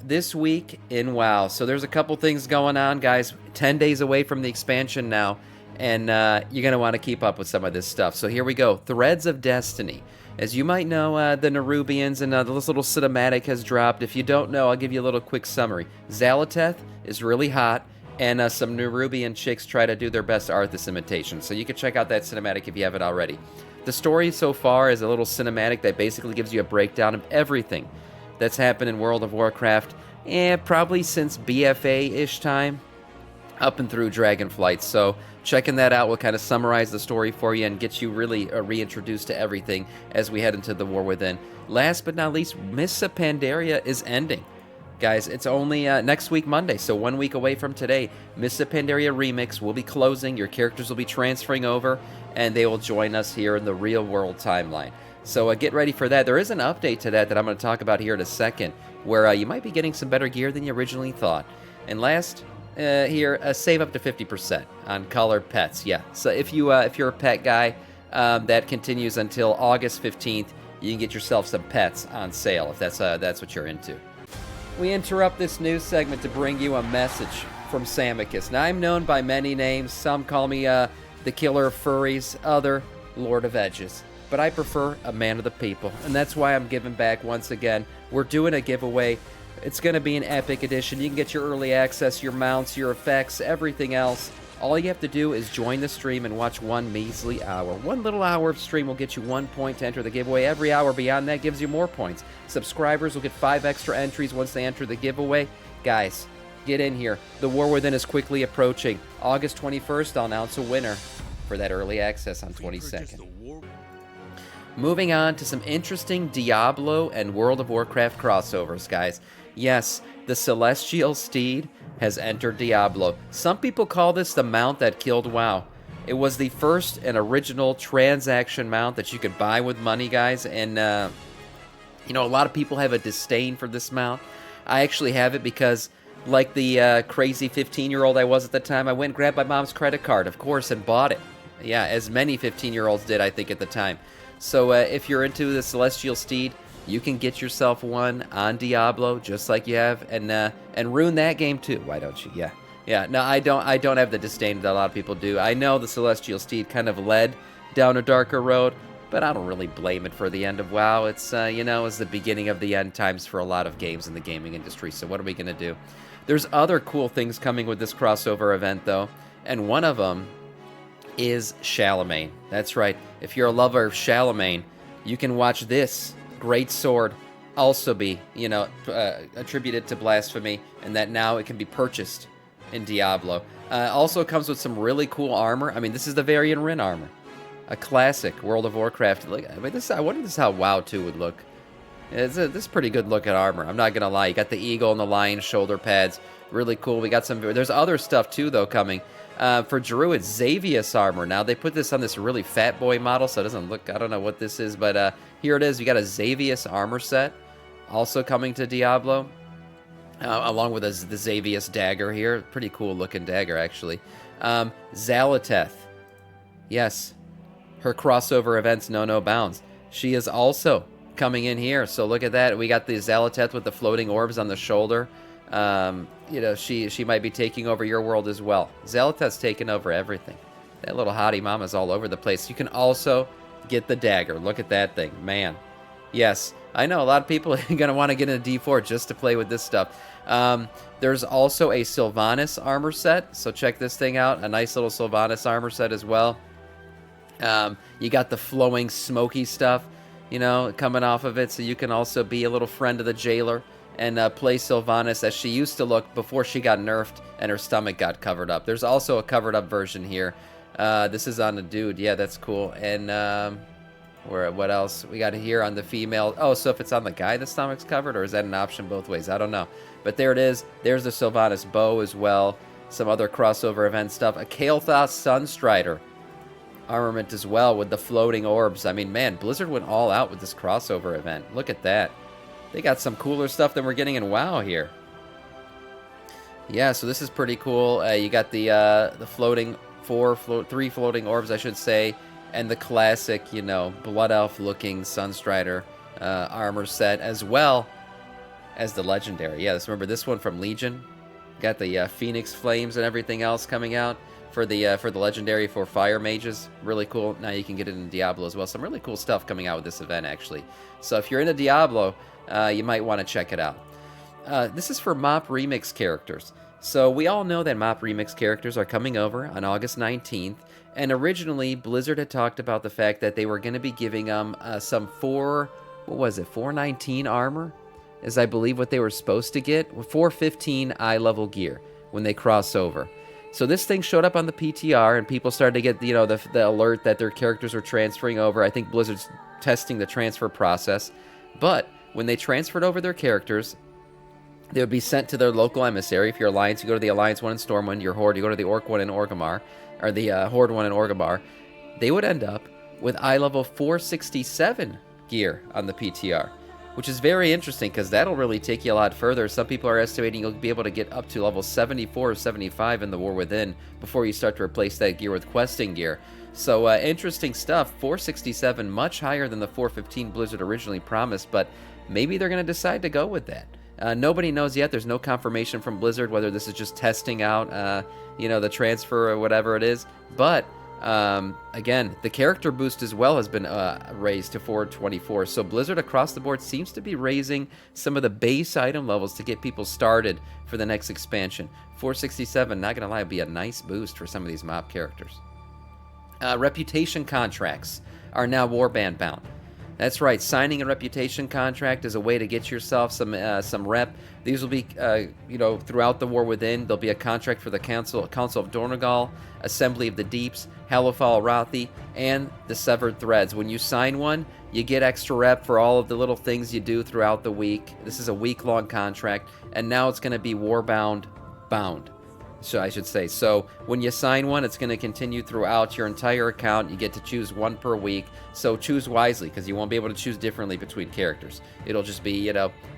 this week in WoW. So there's a couple things going on, guys. 10 days away from the expansion now, and you're going to want to keep up with some of this stuff. So here we go. Threads of Destiny. As you might know, the Nerubians and this little cinematic has dropped. If you don't know, I'll give you a little quick summary. Xal'atath is really hot, and some Nerubian chicks try to do their best Arthas imitation. So you can check out that cinematic if you haven't already. The story so far is a little cinematic that basically gives you a breakdown of everything that's happened in World of Warcraft, probably since BFA-ish time, up and through Dragonflight. So checking that out will kind of summarize the story for you and get you really reintroduced to everything as we head into the War Within. Last but not least, Mists of Pandaria is ending. Guys, it's only next week Monday, so 1 week away from today. Mists of Pandaria Remix will be closing, your characters will be transferring over, and they will join us here in the real-world timeline. So get ready for that. There is an update to that I'm going to talk about here in a second, where you might be getting some better gear than you originally thought. And last, here, save up to 50% on colored pets. Yeah, so if you're a pet guy, that continues until August 15th. You can get yourself some pets on sale if that's what you're into. We interrupt this news segment to bring you a message from Samiccus. Now, I'm known by many names. Some call me the Killer of Furries, other Lord of Edges. But I prefer a man of the people, and that's why I'm giving back once again. We're doing a giveaway. It's going to be an epic edition. You can get your early access, your mounts, your effects, everything else. All you have to do is join the stream and watch one measly hour. One little hour of stream will get you 1 point to enter the giveaway. Every hour beyond that gives you more points. Subscribers will get 5 extra entries once they enter the giveaway. Guys, get in here. The War Within is quickly approaching. August 21st, I'll announce a winner for that early access on 22nd. Moving on to some interesting Diablo and World of Warcraft crossovers, guys. Yes, the Celestial Steed has entered Diablo. Some people call this the mount that killed WoW. It was the first and original transaction mount that you could buy with money, guys. And, a lot of people have a disdain for this mount. I actually have it because, like the crazy 15-year-old I was at the time, I went and grabbed my mom's credit card, of course, and bought it. Yeah, as many 15-year-olds did, I think, at the time. So if you're into the Celestial Steed, you can get yourself one on Diablo, just like you have, and ruin that game too. Why don't you? Yeah. No, I don't have the disdain that a lot of people do. I know the Celestial Steed kind of led down a darker road, but I don't really blame it for the end of WoW. It's it's the beginning of the end times for a lot of games in the gaming industry. So what are we gonna do? There's other cool things coming with this crossover event though, and one of them is Charlemagne. That's right. If you're a lover of Charlemagne, you can watch this great sword also be, attributed to blasphemy, and that now it can be purchased in Diablo. Also comes with some really cool armor. I mean, this is the Varian Rin armor, a classic World of Warcraft. I wonder this is how WoW 2 would look. This is pretty good looking armor. I'm not gonna lie. You got the eagle and the lion shoulder pads. Really cool. We got some. There's other stuff too though coming. For Druid, Xavius armor. Now, they put this on this really fat boy model, so it doesn't look... I don't know what this is, but here it is. You got a Xavius armor set, also coming to Diablo, along with the Xavius dagger here. Pretty cool-looking dagger, actually. Xal'atath. Yes, her crossover events know no bounds. She is also coming in here, so look at that. We got the Xal'atath with the floating orbs on the shoulder. She might be taking over your world as well. Xal'atath's taking over everything. That little hottie mama's all over the place. You can also get the dagger. Look at that thing, man. Yes, I know a lot of people are going to want to get into D4 just to play with this stuff. There's also a Sylvanas armor set, so check this thing out. A nice little Sylvanas armor set as well. You got the flowing smoky stuff, coming off of it, so you can also be a little friend of the jailer and play Sylvanas as she used to look before she got nerfed and her stomach got covered up. There's also a covered up version here. This is on the dude. Yeah, that's cool. And what else? We got here on the female. Oh, so if it's on the guy, the stomach's covered, or is that an option both ways? I don't know. But there it is. There's the Sylvanas bow as well. Some other crossover event stuff. A Kael'thas Sunstrider armament as well with the floating orbs. I mean, man, Blizzard went all out with this crossover event. Look at that. They got some cooler stuff than we're getting in WoW here. Yeah, so this is pretty cool. You got the floating three floating orbs, I should say, and the classic, Blood Elf looking Sunstrider armor set as well as the legendary. Yeah, remember this one from Legion? Got the Phoenix Flames and everything else coming out for the legendary for Fire Mages. Really cool. Now you can get it in Diablo as well. Some really cool stuff coming out with this event, actually. So if you're into Diablo, you might want to check it out. This is for MOP Remix characters. So we all know that MOP Remix characters are coming over on August 19th. And originally, Blizzard had talked about the fact that they were going to be giving them some 419 armor? Is I believe what they were supposed to get. 415 eye level gear when they cross over. So this thing showed up on the PTR, and people started to get the alert that their characters were transferring over. I think Blizzard's testing the transfer process. But when they transferred over their characters, they would be sent to their local emissary. If you're Alliance, you go to the Alliance one in Stormwind. Your Horde, you go to the Orc one in Orgrimmar, or the Horde one in Orgrimmar. They would end up with eye level 467 gear on the PTR, which is very interesting because that'll really take you a lot further. Some people are estimating you'll be able to get up to level 74 or 75 in the War Within before you start to replace that gear with questing gear. So interesting stuff. 467, much higher than the 415 Blizzard originally promised, but maybe they're going to decide to go with that. Nobody knows yet. There's no confirmation from Blizzard whether this is just testing out, the transfer or whatever it is. But again, the character boost as well has been raised to 424. So Blizzard across the board seems to be raising some of the base item levels to get people started for the next expansion. 467, not gonna lie, would be a nice boost for some of these MOP characters. Reputation contracts are now Warbound bound. That's right. Signing a reputation contract is a way to get yourself some rep. These will be, throughout the War Within. There'll be a contract for the Council of Dornogal, Assembly of the Deeps, Hallowfall Arathi, and the Severed Threads. When you sign one, you get extra rep for all of the little things you do throughout the week. This is a week-long contract, and now it's going to be Warbound bound. So I should say. So when you sign one, it's going to continue throughout your entire account. You get to choose one per week. So choose wisely, because you won't be able to choose differently between characters. It'll just be,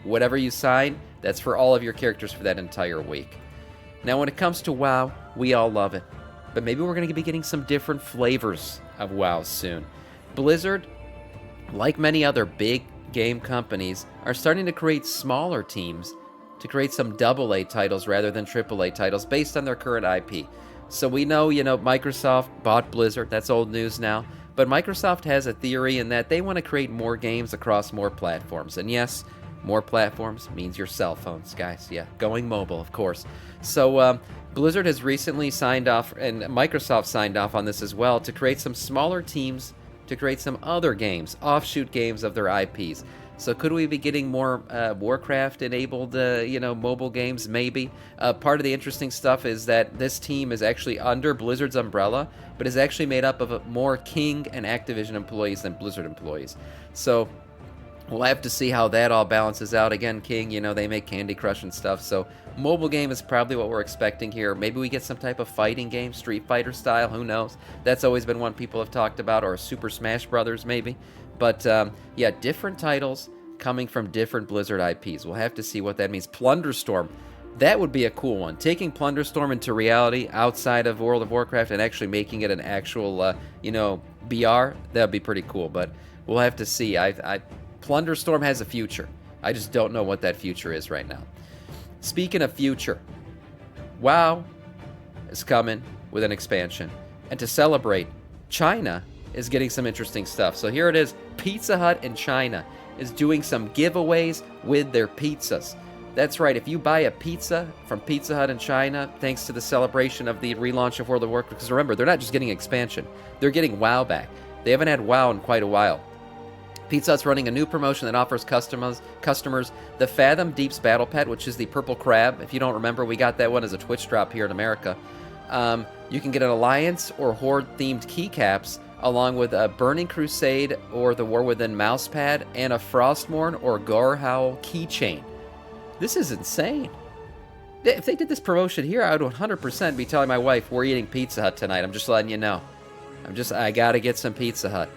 whatever you sign, that's for all of your characters for that entire week. Now, when it comes to WoW, we all love it. But maybe we're going to be getting some different flavors of WoW soon. Blizzard, like many other big game companies, are starting to create smaller teams to create some AA titles rather than AAA titles based on their current IP. So we know, Microsoft bought Blizzard. That's old news now. But Microsoft has a theory in that they want to create more games across more platforms. And yes, more platforms means your cell phones, guys. Yeah, going mobile, of course. So Blizzard has recently signed off, and Microsoft signed off on this as well, to create some smaller teams to create some other games, offshoot games of their IPs. So could we be getting more Warcraft-enabled, mobile games? Maybe. Part of the interesting stuff is that this team is actually under Blizzard's umbrella, but is actually made up of more King and Activision employees than Blizzard employees. So we'll have to see how that all balances out. Again, King, they make Candy Crush and stuff, so mobile game is probably what we're expecting here. Maybe we get some type of fighting game, Street Fighter style, who knows? That's always been one people have talked about, or Super Smash Brothers, maybe. But, different titles coming from different Blizzard IPs. We'll have to see what that means. Plunderstorm, that would be a cool one. Taking Plunderstorm into reality outside of World of Warcraft and actually making it an actual, BR, that would be pretty cool. But we'll have to see. Plunderstorm has a future. I just don't know what that future is right now. Speaking of future, WoW is coming with an expansion. And to celebrate, China is getting some interesting stuff. So here it is. Pizza Hut in China is doing some giveaways with their pizzas. That's right. If you buy a pizza from Pizza Hut in China, thanks to the celebration of the relaunch of World of Warcraft, because remember, they're not just getting expansion. They're getting WoW back. They haven't had WoW in quite a while. Pizza Hut's running a new promotion that offers customers the Fathom Deeps Battle Pet, which is the purple crab. If you don't remember, we got that one as a Twitch drop here in America. You can get an Alliance or Horde-themed keycaps, along with a Burning Crusade or the War Within mousepad, and a Frostmourne or Gorehowl keychain. This is insane. If they did this promotion here, I would 100% be telling my wife, we're eating Pizza Hut tonight. I'm just letting you know. I gotta get some Pizza Hut.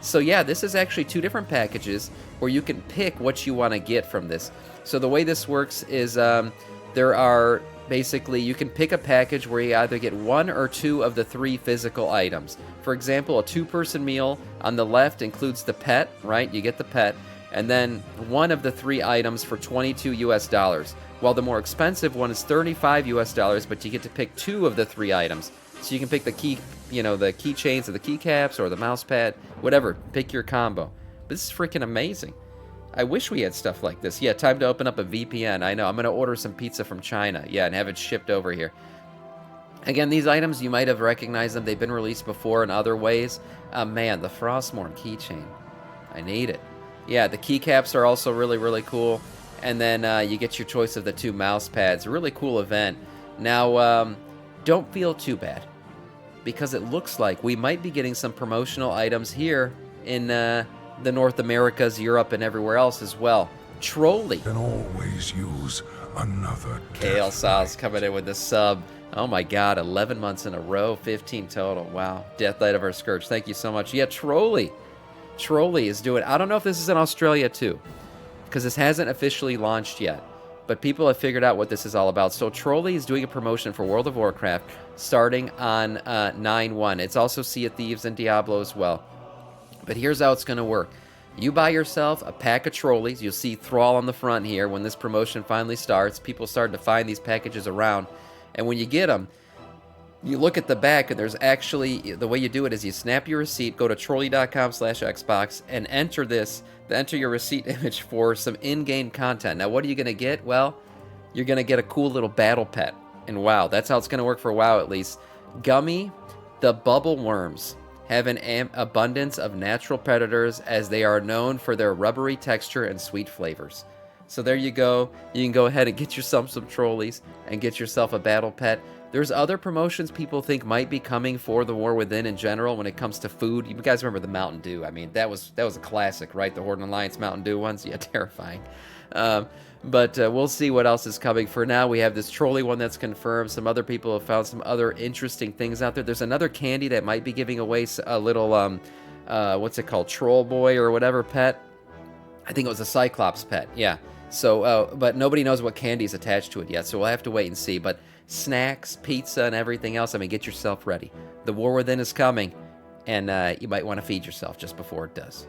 So yeah, this is actually two different packages where you can pick what you want to get from this. So the way this works is there are basically, you can pick a package where you either get one or two of the three physical items. For example, a two-person meal on the left includes the pet, right? You get the pet. And then one of the 3 items for $22 US, while the more expensive one is $35 US, but you get to pick 2 of the 3 items. So you can pick the key, the keychains or the keycaps or the mouse pad, whatever. Pick your combo. But this is freaking amazing. I wish we had stuff like this. Yeah, time to open up a VPN. I know. I'm going to order some pizza from China. Yeah, and have it shipped over here. Again, these items, you might have recognized them. They've been released before in other ways. Man, the Frostmourne keychain. I need it. Yeah, the keycaps are also really, really cool. And then you get your choice of the 2 mouse pads. Really cool event. Now, don't feel too bad, because it looks like we might be getting some promotional items here in the North Americas, Europe, and everywhere else as well. Trolly. Can always use another. KL Sauce coming in with the sub. Oh my God, 11 months in a row, 15 total. Wow. Death Light of our Scourge. Thank you so much. Yeah, Trolly. Trolly is doing. I don't know if this is in Australia too, because this hasn't officially launched yet. But people have figured out what this is all about. So Trolly is doing a promotion for World of Warcraft starting on 9/1. It's also Sea of Thieves and Diablo as well. But here's how it's going to work. You buy yourself a pack of Trolleys. You'll see Thrall on the front here when this promotion finally starts. People starting to find these packages around. And when you get them, you look at the back, and there's actually, the way you do it is you snap your receipt, go to trolley.com/Xbox, and enter your receipt image for some in-game content. Now, what are you going to get? Well, you're going to get a cool little battle pet in WoW. That's how it's going to work for WoW, at least. Gummy, the bubble worms, have an abundance of natural predators, as they are known for their rubbery texture and sweet flavors. So there you go. You can go ahead and get yourself some Trolleys and get yourself a battle pet. There's other promotions people think might be coming for the War Within in general when it comes to food. You guys remember the Mountain Dew? I mean, that was a classic, right? The Horde and Alliance Mountain Dew ones. Yeah, terrifying. But we'll see what else is coming. For now, we have this Trolly one that's confirmed. Some other people have found some other interesting things out there. There's another candy that might be giving away a little, what's it called? Troll Boy or whatever pet. I think it was a Cyclops pet. Yeah. So, but nobody knows what candy is attached to it yet, so we'll have to wait and see. But snacks, pizza, and everything else, I mean, get yourself ready. The War Within is coming, and you might want to feed yourself just before it does.